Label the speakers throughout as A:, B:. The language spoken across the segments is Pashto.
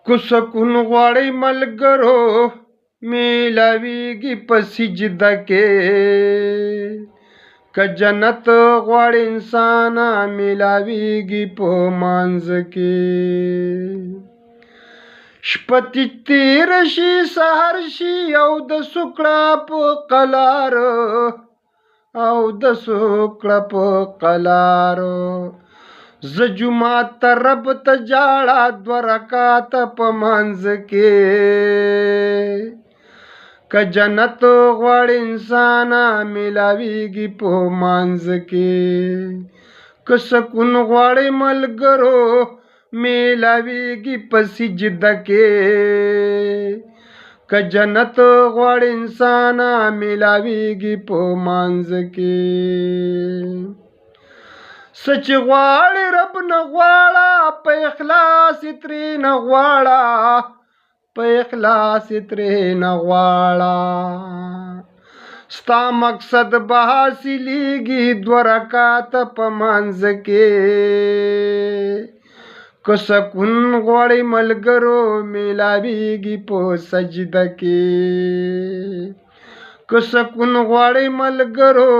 A: कुसकुन غواړی ملګرو میلاویږي په سجده کې که جنت غواړی انسان میلاویږي په مانځ کې شپه تیر شي سحر شي او د سکړه په قلار او د سکړه په قلار ز جمعه طرف ته جاړه دو رکعات په منځ کې که جنت غواړي انسان میلاویږي په منځ کې که سکون غواړي ملګرو میلاویږي په سجده کې که جنت غواړي انسان میلاویږي په منځ کې سچ غواړی رب نه غواړه په اخلاص ترې نه غواړه په اخلاص ترې نه غواړه ستا مقصد به حاصلیږي دو رکعات په منځ کې که سکون غواړی ملګرو میلاویږي په سجده کې که سکون غواړی ملګرو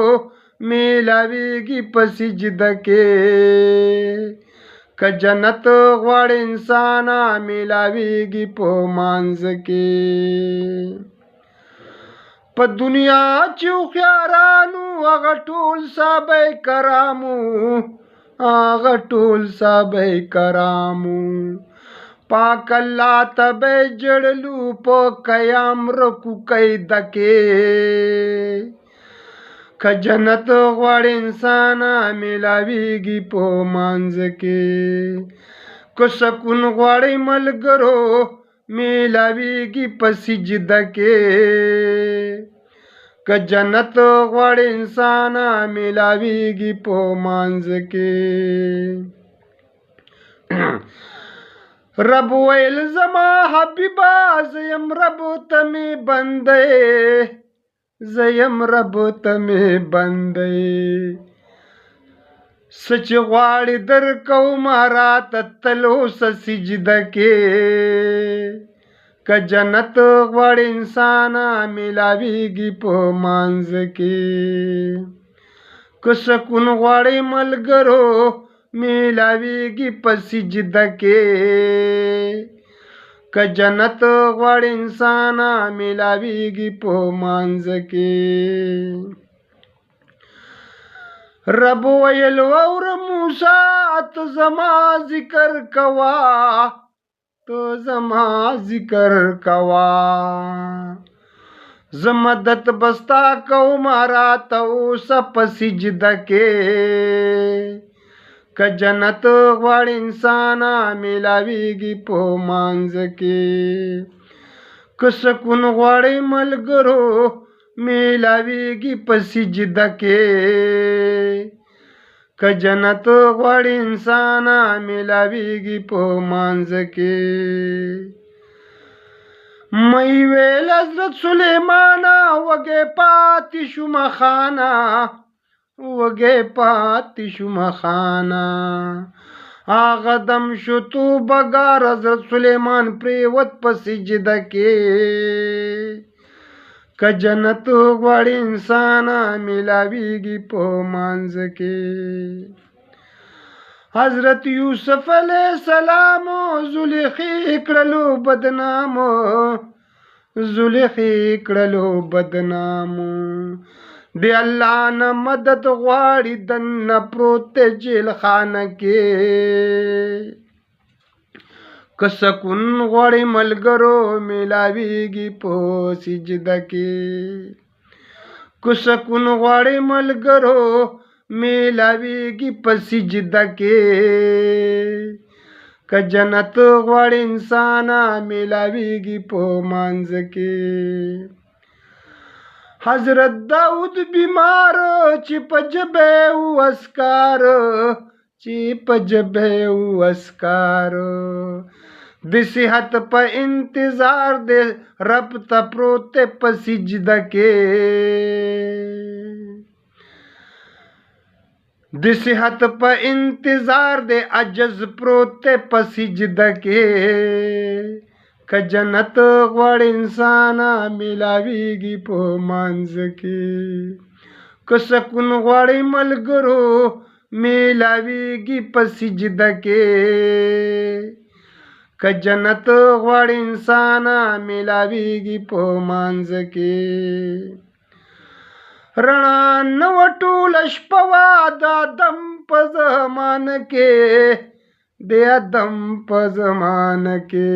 A: میلاویږي په سجده کې که جنت غواړي انسان میلاویږي په مانځ کې په دنیا چې هوښیارانو هغه ټول صحابه کرامو هغه ټول صحابه کرامو پاک الله ته به جړلو په قیام رکوع قید کې که جنت غواړي انسان میلاویږي په مانځ کې که سکون غواړي ملګرو میلاویږي په سجده کې که جنت غواړي انسان میلاویږي په مانځ کې رب ویل زما حبیبا زیم رب ته می بندې زیم رب ته می بندې سچ غواړی در کوم راته تلو سجده کې که جنت غواړی انسان میلاویږي په مانځ کې که سکون غواړی ملګرو میلاویږي په سجده کې که جنت غواړي انسان میلاویږي په مانځ کې رب ویل اور موسی ته زما ذکر کوا تو زما ذکر کوا زمدت بستا کوم راته اوس په سجده کې که جنت غواړي انسان میلاویږي په مانځ کې که سکون غواړي ملګرو میلاویږي په سجده کې که جنت غواړي انسان میلاویږي په مانځ کې مې ویل حضرت سلیمان وګه پاتې شوم خانه وګه پاتې شوم خانه هغه دم شو تو بګار حضرت سلیمان پریوت په سجده کې که جنت غواړي انسان میلاویږي په مانځ کې حضرت یوسف علیہ السلام زلیخی کړلو بدنام زلیخی کړلو بدنام دی الله نه مدد غواړي دنه پروت جیل خانه کې که سکون غواړي ملګرو میلاویږي په سجده کې که سکون غواړي ملګرو میلاویږي په سجده کې که جنت غواړي انسان میلاویږي په مانځ کې حضرت داود بیمار چې په جبه واسکار چې په جبه واسکار د صحت په انتظار دے رب ته پروت په سجده کې د صحت په انتظار دے عجز پروت په سجده کې क जन्नत ग्वाड़ इंसाना मिलावीगी पो मांज के क सकून ग्वाड़ी मलगरो मिलावीगी पसिजद के क जन्नत ग्वाड़ इंसाना मिलावीगी पो मांज के रणा नवटूल अश्पवादा दंप जमान के दे दंप जमान के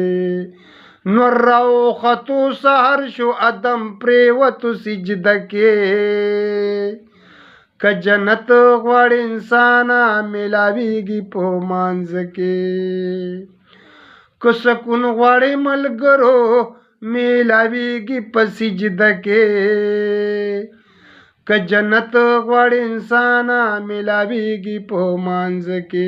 A: नर्राओ खतु सहर्षु अदम प्रेवतु सिजद के क जन्नत ग्वाड़ इंसाना मिलावीगी पो मांज के क सकून ग्वाड़े मलगरो मिलावीगी पसिजद के क जन्नत ग्वाड़ इंसाना मिलावीगी पो मांज के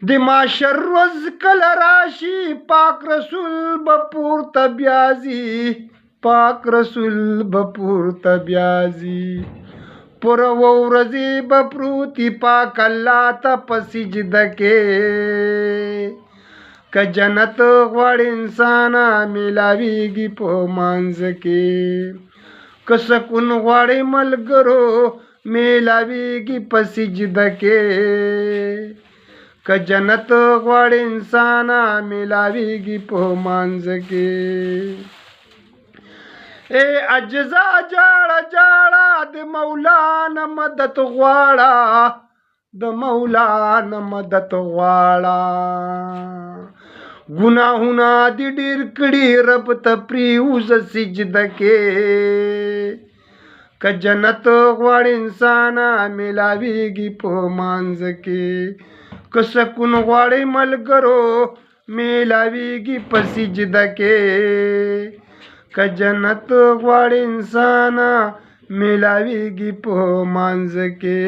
A: दिमाशर रोज कल राशि पाक रसूल बपूर तब्याजी पाक रसूल बपूर तब्याजी पुरवरजी बप्रूति पाक अल्लाह तपसिजद के क जन्नत ग्वाड़ इंसाना मिलावीगी पो मांज के क सकून ग्वाड़े मलगरो मिलावीगी पसिजद के क जन्नत ग्वाड़ इंसाना मिलावीगी पो मांज के ए अज्जा जाड़ा जाड़ा द मौलान मदद ग्वाड़ा द मौलान मदद ग्वाड़ा गुनाहुना दी डिरकड़ी रब तप्रीउज सिजद के क जन्नत ग्वाड़ इंसाना मिलावीगी पो मांज के क सकून ग्वाड़े मलगरो मिलावीगी पसिजद के क जन्नत ग्वाड़ इंसाना मिलावीगी पो मांज के